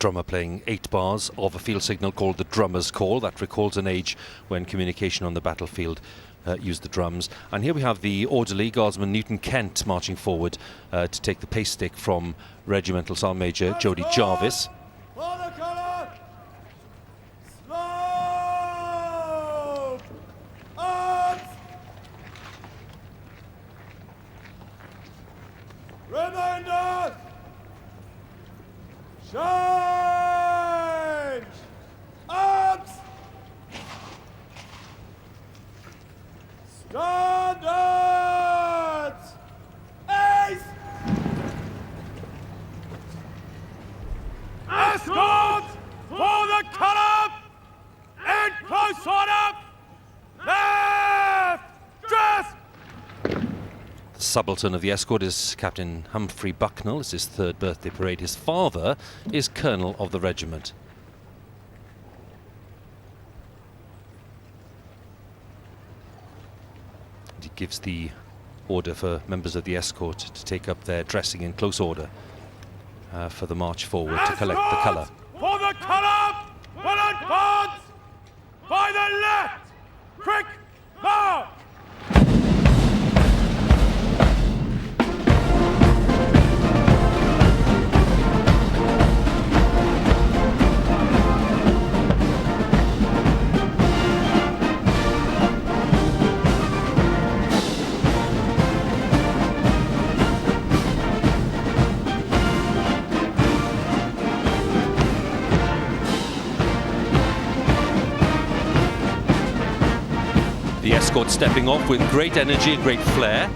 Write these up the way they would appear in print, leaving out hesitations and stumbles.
drummer playing 8 bars of a field signal called the drummer's call. That recalls an age when communication on the battlefield used the drums. And here we have the orderly, Guardsman Newton Kent, marching forward to take the pace stick from Regimental Sergeant Major Jody Jarvis. Reminder! Change! Arms! Standards! Ace! Escort for the colour! In close order! Left! Dress! Subaltern of the escort is Captain Humphrey Bucknell. It's his 3rd birthday parade. His father is Colonel of the regiment. And he gives the order for members of the escort to take up their dressing in close order for the march forward to collect the colour. For the colour will advance by the left! Quick march! The escort stepping off with great energy and great flair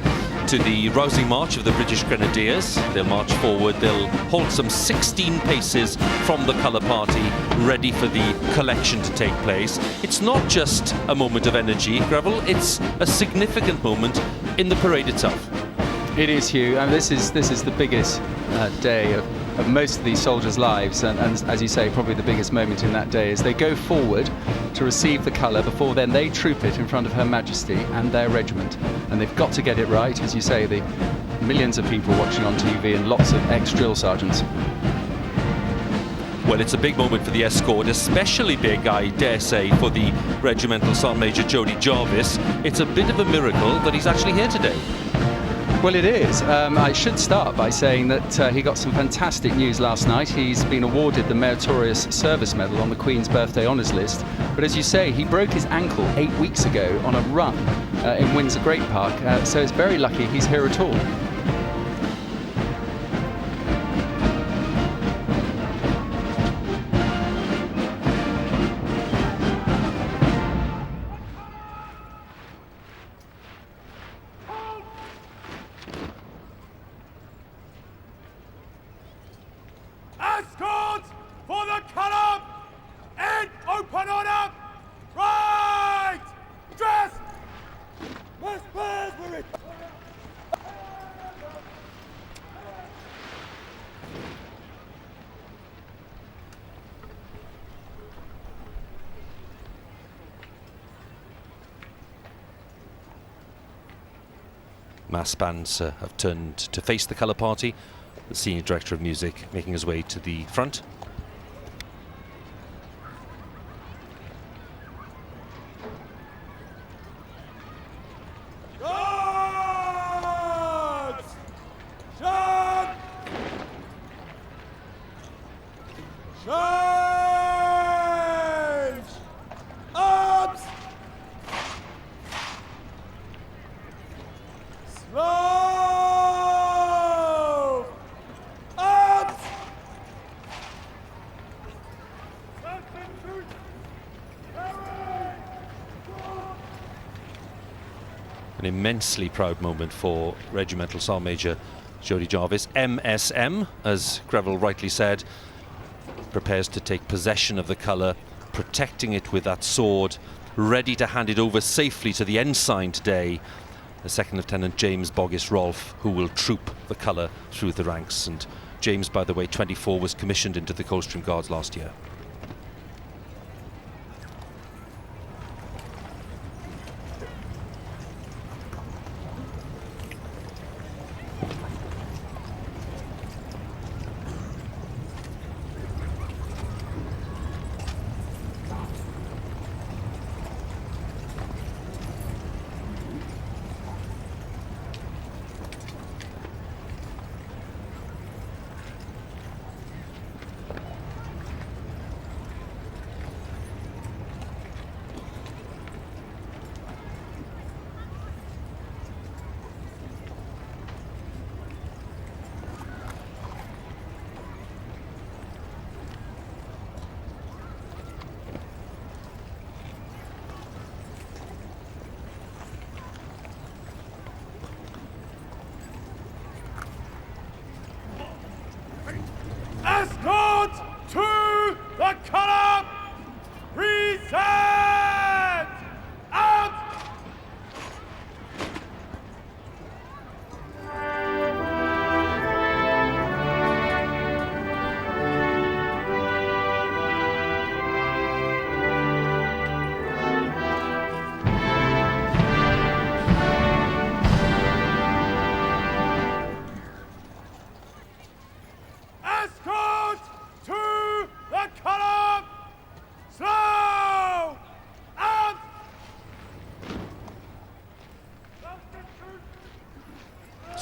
to the rousing march of the British Grenadiers. They'll march forward, they'll halt some 16 paces from the colour party, ready for the collection to take place. It's not just a moment of energy, Greville, it's a significant moment in the parade itself. It is, Hugh, and this is the biggest day of most of these soldiers' lives, and as you say, probably the biggest moment in that day is they go forward to receive the colour. Before then they troop it in front of Her Majesty and their regiment, and they've got to get it right. As you say, the millions of people watching on TV and lots of ex-drill sergeants. Well, it's a big moment for the escort, especially big, I dare say, for the Regimental Sergeant Major Jody Jarvis. It's a bit of a miracle that he's actually here today. Well, it is. I should start by saying that he got some fantastic news last night. He's been awarded the Meritorious Service Medal on the Queen's Birthday Honours List. But as you say, he broke his ankle 8 weeks ago on a run in Windsor Great Park. So it's very lucky he's here at all. Escorts for the colour! In open order! Right! Dress! Miss Beresbury! Mass bands have turned to face the colour party. The Senior Director of Music making his way to the front. Guards! Shut! Change! Arms! Slow! An immensely proud moment for Regimental Sergeant Major Jody Jarvis. MSM, as Greville rightly said, prepares to take possession of the colour, protecting it with that sword, ready to hand it over safely to the ensign today, the Second Lieutenant James Boggis Rolfe, who will troop the colour through the ranks. And James, by the way, 24, was commissioned into the Coldstream Guards last year.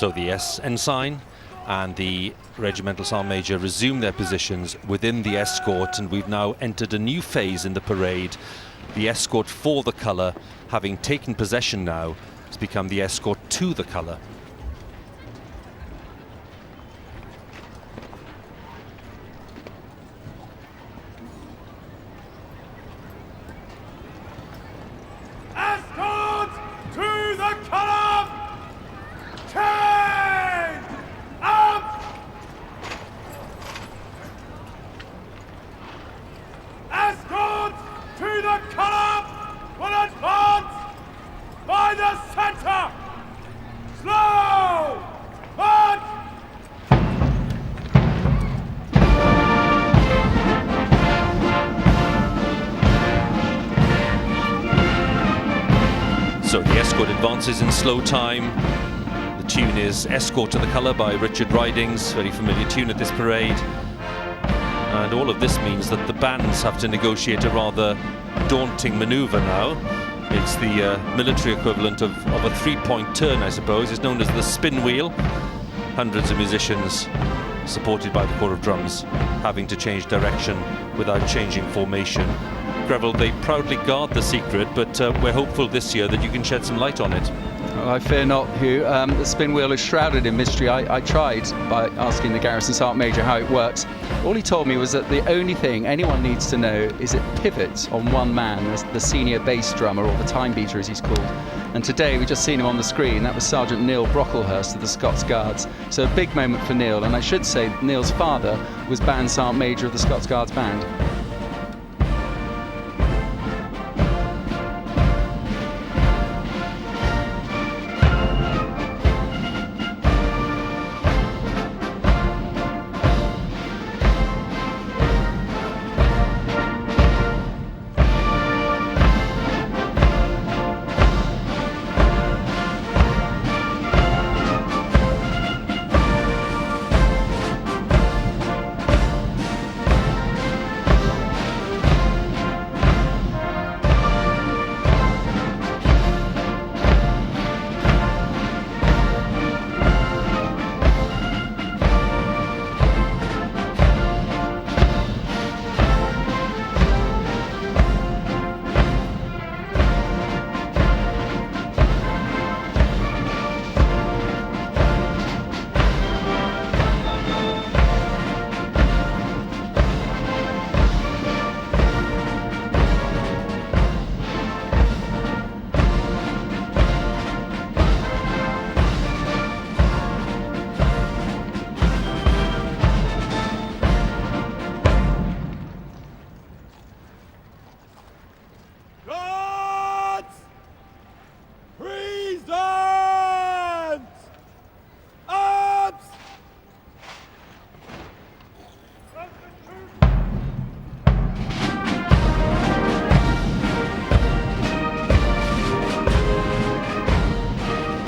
So the S ensign and the Regimental Sergeant Major resume their positions within the escort, and we've now entered a new phase in the parade. The escort for the colour, having taken possession now, has become the escort to the colour. Escort to the colour! Chain up! Escort to the colour will advance by the centre! Slow march! So the escort advances in slow time. The tune is Escort to the Colour by Richard Ridings, very familiar tune at this parade. And all of this means that the bands have to negotiate a rather daunting manoeuvre now. It's the military equivalent of a 3-point turn, I suppose. It's known as the spin wheel. Hundreds of musicians, supported by the corps of drums, having to change direction without changing formation. Greville, they proudly guard the secret, but we're hopeful this year that you can shed some light on it. Well, I fear not, Hugh. The spin wheel is shrouded in mystery. I tried by asking the Garrison Sergeant Major how it works. All he told me was that the only thing anyone needs to know is it pivots on one man, as the senior bass drummer, or the time beater as he's called. And today we just seen him on the screen. That was Sergeant Neil Brocklehurst of the Scots Guards. So a big moment for Neil, and I should say Neil's father was Band Sergeant Major of the Scots Guards Band.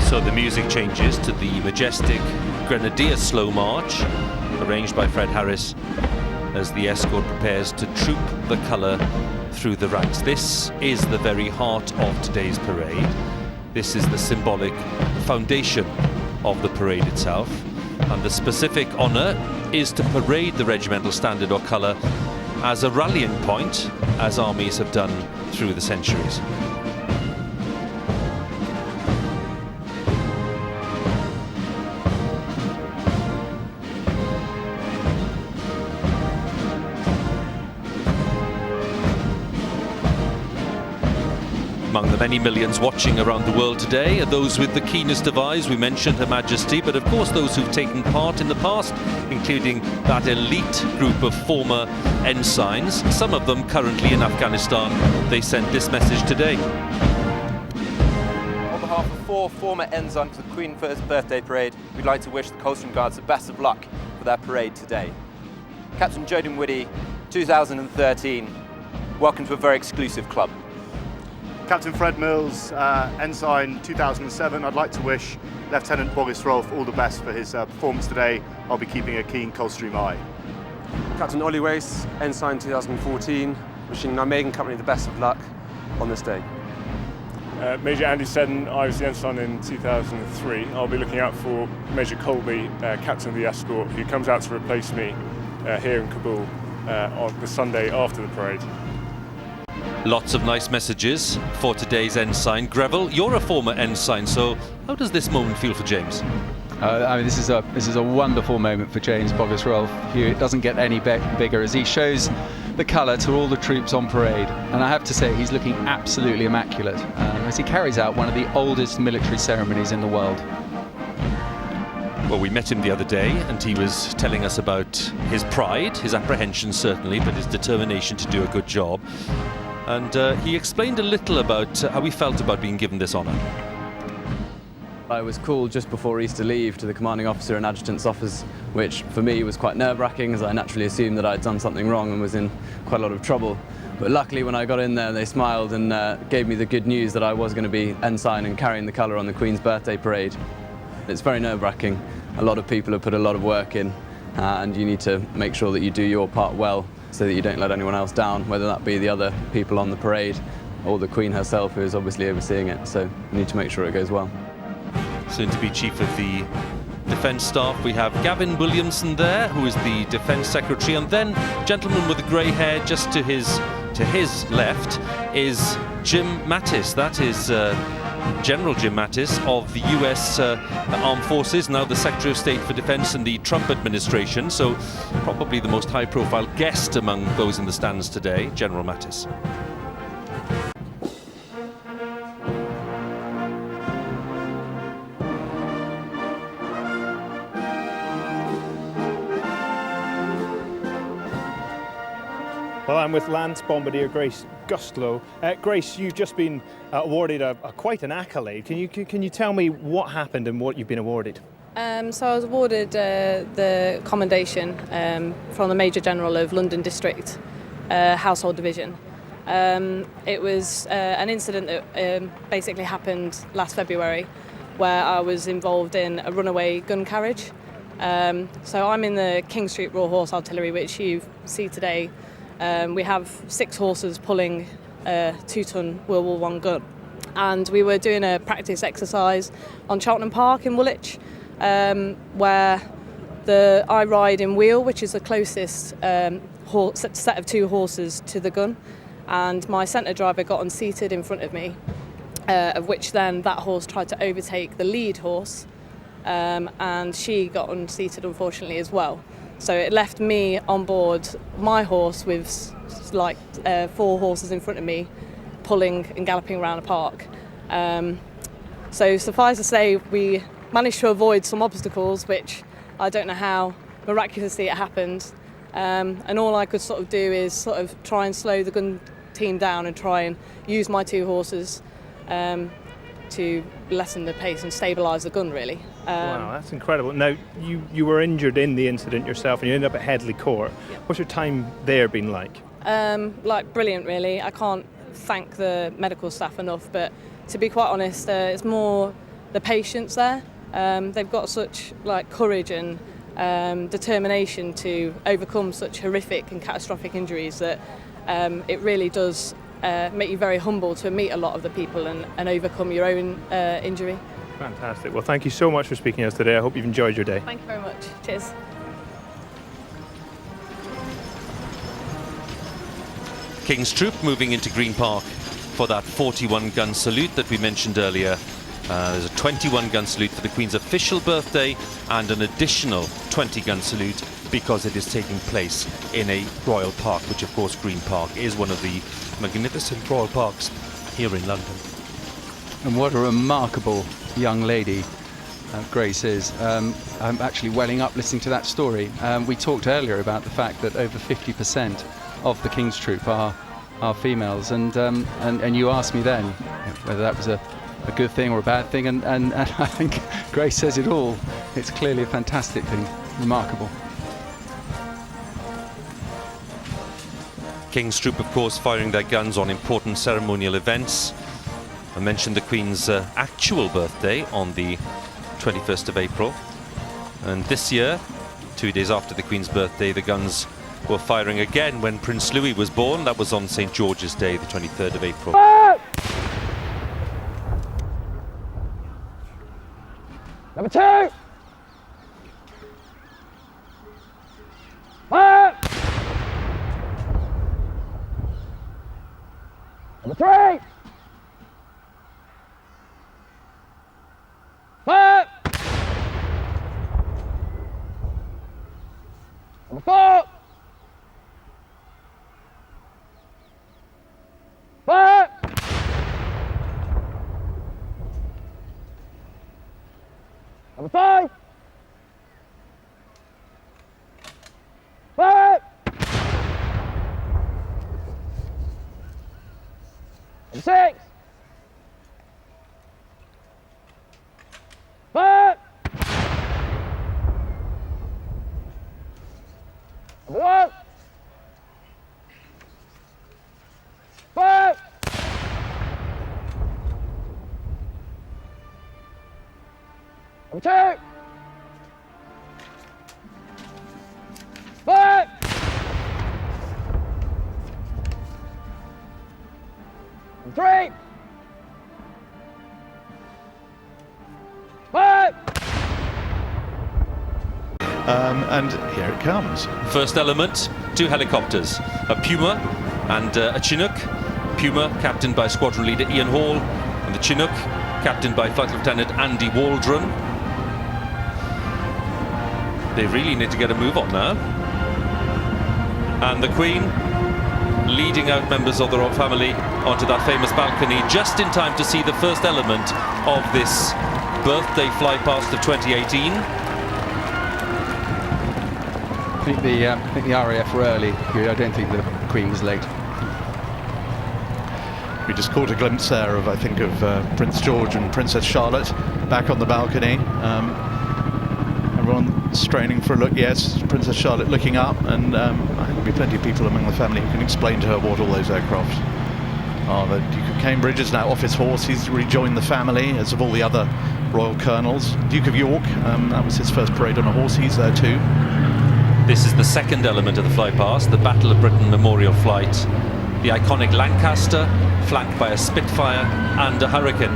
So the music changes to the majestic Grenadier slow march, arranged by Fred Harris, as the escort prepares to troop the colour through the ranks. This is the very heart of today's parade. This is the symbolic foundation of the parade itself, and the specific honour is to parade the regimental standard or colour as a rallying point, as armies have done through the centuries. Among the many millions watching around the world today are those with the keenest of eyes. We mentioned Her Majesty, but of course those who've taken part in the past, including that elite group of former ensigns, some of them currently in Afghanistan. They sent this message today. On behalf of 4 former ensigns for the Queen's first birthday parade, we'd like to wish the Coldstream Guards the best of luck for their parade today. Captain Jodin Whitty, 2013, welcome to a very exclusive club. Captain Fred Mills, Ensign 2007. I'd like to wish Lieutenant Boris Rolfe all the best for his performance today. I'll be keeping a keen Coldstream eye. Captain Ollie Wace, Ensign 2014, wishing Nijmegen Company the best of luck on this day. Major Andy Seddon, I was the ensign in 2003. I'll be looking out for Major Colby, captain of the escort, who comes out to replace me here in Kabul on the Sunday after the parade. Lots of nice messages for today's ensign. Greville, you're a former ensign, so how does this moment feel for James? I mean, this is a wonderful moment for James Bovis Rolfe. It doesn't get any bigger as he shows the colour to all the troops on parade, and I have to say he's looking absolutely immaculate as he carries out one of the oldest military ceremonies in the world. Well, we met him the other day and he was telling us about his pride, his apprehension certainly, but his determination to do a good job. And he explained a little about how he felt about being given this honour. I was called just before Easter leave to the commanding officer and adjutant's office, which for me was quite nerve-wracking, as I naturally assumed that I'd done something wrong and was in quite a lot of trouble. But luckily when I got in there, they smiled and gave me the good news that I was going to be ensign and carrying the colour on the Queen's birthday parade. It's very nerve-wracking. A lot of people have put a lot of work in, and you need to make sure that you do your part well so that you don't let anyone else down, whether that be the other people on the parade or the Queen herself, who is obviously overseeing it. So you need to make sure it goes well. Soon to be Chief of the Defence Staff, we have Gavin Williamson there, who is the Defence Secretary, and then gentleman with the grey hair just to his left is Jim Mattis. That is General Jim Mattis of the US Armed Forces, now the Secretary of State for Defence in the Trump administration, so probably the most high-profile guest among those in the stands today, General Mattis. Well, I'm with Lance Bombardier Grace Gustlow. Grace, you've just been awarded quite an accolade. Can you tell me what happened and what you've been awarded? So I was awarded the commendation from the Major General of London District Household Division. It was an incident that basically happened last February, where I was involved in a runaway gun carriage. So I'm in the King Street Raw Horse Artillery, which you see today. We have 6 horses pulling a 2-ton World War I gun, and we were doing a practice exercise on Cheltenham Park in Woolwich, where I ride in wheel, which is the closest set of 2 horses to the gun, and my centre driver got unseated in front of me, of which then that horse tried to overtake the lead horse, and she got unseated unfortunately as well. So it left me on board my horse with like 4 horses in front of me, pulling and galloping around the park. So suffice to say, we managed to avoid some obstacles, which I don't know how miraculously it happened. And all I could sort of do is sort of try and slow the gun team down and try and use my 2 horses to lessen the pace and stabilise the gun, really. Wow, that's incredible. Now, you were injured in the incident yourself and you ended up at Headley Court. Yeah. What's your time there been like? Like brilliant, really. I can't thank the medical staff enough, but to be quite honest, it's more the patients there. They've got such like courage and determination to overcome such horrific and catastrophic injuries that it really does make you very humble to meet a lot of the people and overcome your own injury. Fantastic. Well, thank you so much for speaking to us today. I hope you've enjoyed your day. Thank you very much. Cheers. King's Troop moving into Green Park for that 41 gun salute that we mentioned earlier. There's a 21 gun salute for the Queen's official birthday and an additional 20 gun salute because it is taking place in a royal park, which of course Green Park is one of the magnificent royal parks here in London. And what a remarkable young lady Grace is. I'm actually welling up listening to that story. We talked earlier about the fact that over 50% of the King's Troop are females, and you asked me then whether that was a good thing or a bad thing, and I think Grace says it all. It's clearly a fantastic thing, remarkable. King's Troop, of course, firing their guns on important ceremonial events. I mentioned the Queen's actual birthday on the 21st of April. And this year, 2 days after the Queen's birthday, the guns were firing again when Prince Louis was born. That was on St. George's Day, the 23rd of April. Number 2. Fire. Number 3. Fire. Number 4. Fire. Number 5. Fire. Number 6. Fire. Number 1. Fire. Number 2. Fire. Number 3. Fire. And here it comes. First element, 2 helicopters, a Puma and a Chinook. Puma, captained by squadron leader Ian Hall, and the Chinook, captained by Flight Lieutenant Andy Waldron. They really need to get a move on now. And the Queen leading out members of the royal family onto that famous balcony just in time to see the first element of this birthday flypast of 2018. I think the RAF were early. I don't think the Queen was late. We just caught a glimpse there of, I think, of Prince George and Princess Charlotte back on the balcony. Everyone straining for a look. Yes, Princess Charlotte looking up, and I think there'll be plenty of people among the family who can explain to her what all those aircraft are. The Duke of Cambridge is now off his horse. He's rejoined the family, as of all the other royal colonels. Duke of York, that was his first parade on a horse. He's there too. This is the second element of the flypast, the Battle of Britain Memorial Flight. The iconic Lancaster, flanked by a Spitfire and a Hurricane.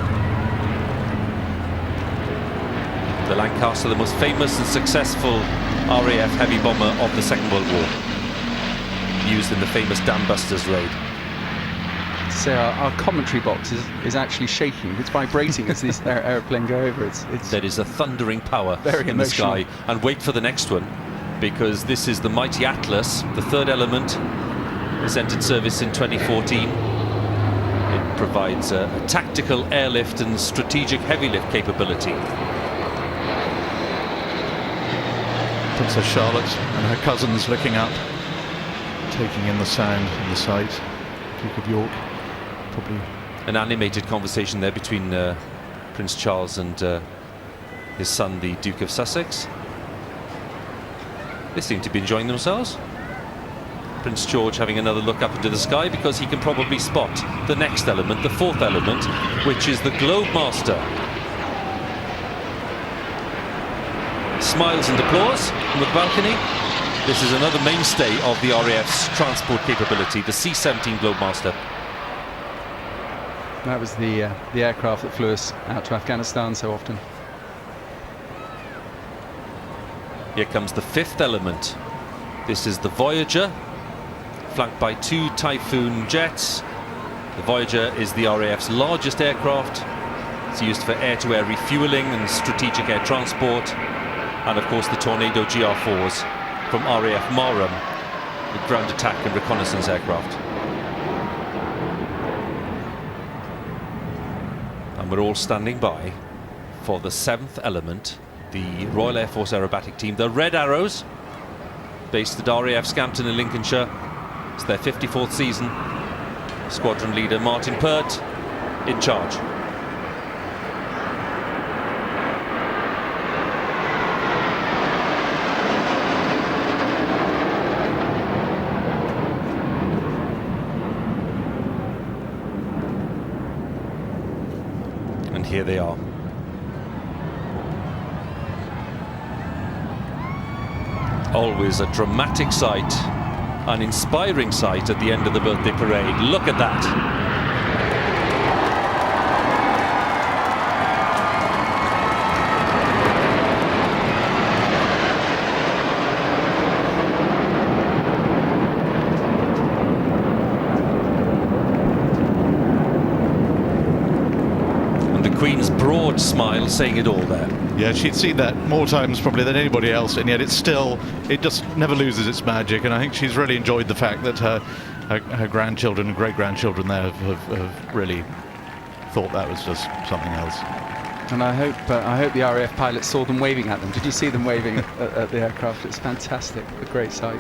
The Lancaster, the most famous and successful RAF heavy bomber of the Second World War, used in the famous Dam Busters raid. So our commentary box is actually shaking. It's vibrating as this aeroplane go over. It's There is a thundering power very in emotional. the sky. And wait for the next one, because this is the mighty Atlas, the third element. It's entered service in 2014. It provides a tactical airlift and strategic heavy lift capability. Princess Charlotte and her cousins looking up, taking in the sound and the sight. Duke of York, probably. An animated conversation there between Prince Charles and his son, the Duke of Sussex. They seem to be enjoying themselves. Prince George having another look up into the sky because he can probably spot the next element, the fourth element, which is the Globemaster. Smiles and applause from the balcony. This is another mainstay of the RAF's transport capability, the C-17 Globemaster. That was the aircraft that flew us out to Afghanistan so often. Here comes the fifth element. This is the Voyager, flanked by 2 Typhoon jets. The Voyager is the RAF's largest aircraft. It's used for air-to-air refueling and strategic air transport. And of course the Tornado GR4s from RAF Marham, the ground attack and reconnaissance aircraft. And we're all standing by for the 7th element, the Royal Air Force Aerobatic Team, the Red Arrows, based at RAF Scampton in Lincolnshire. It's their 54th season. Squadron leader Martin Pert in charge. And here they are. Always a dramatic sight, an inspiring sight at the end of the birthday parade. Look at that. Queen's broad smile saying it all there. Yeah, she'd seen that more times probably than anybody else, and yet it just never loses its magic. And I think she's really enjoyed the fact that her grandchildren and great-grandchildren there have really thought that was just something else. And I hope the RAF pilots saw them waving at them. Did you see them waving at the aircraft? It's fantastic, a great sight.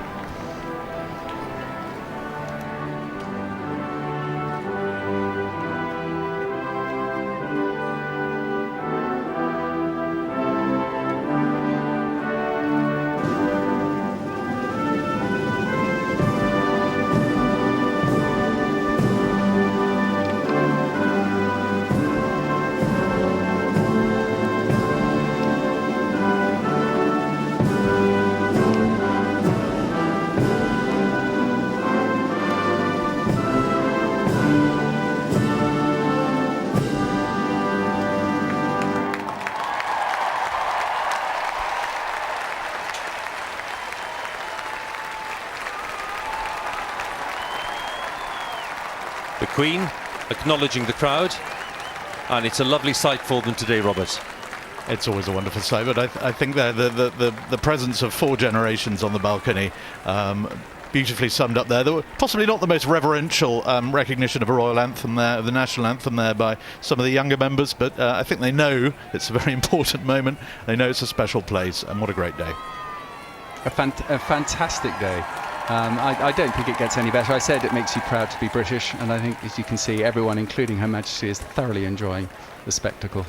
The Queen acknowledging the crowd, and it's a lovely sight for them today, Robert. It's always a wonderful sight, but I think that the presence of 4 generations on the balcony beautifully summed up there. There were possibly not the most reverential recognition of a royal anthem there, of the national anthem there by some of the younger members, but I think they know it's a very important moment. They know it's a special place, and what a great day. A fantastic day. I don't think it gets any better. I said it makes you proud to be British, and I think, as you can see, everyone, including Her Majesty, is thoroughly enjoying the spectacle.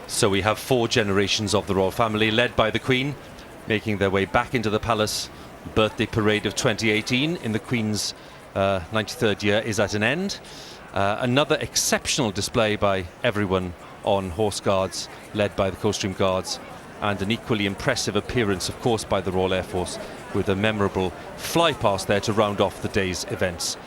So we have 4 generations of the royal family, led by the Queen, making their way back into the palace. Birthday parade of 2018 in the Queen's 93rd year is at an end. Another exceptional display by everyone on Horse Guards, led by the Coldstream Guards, and an equally impressive appearance, of course, by the Royal Air Force, with a memorable flypast there to round off the day's events.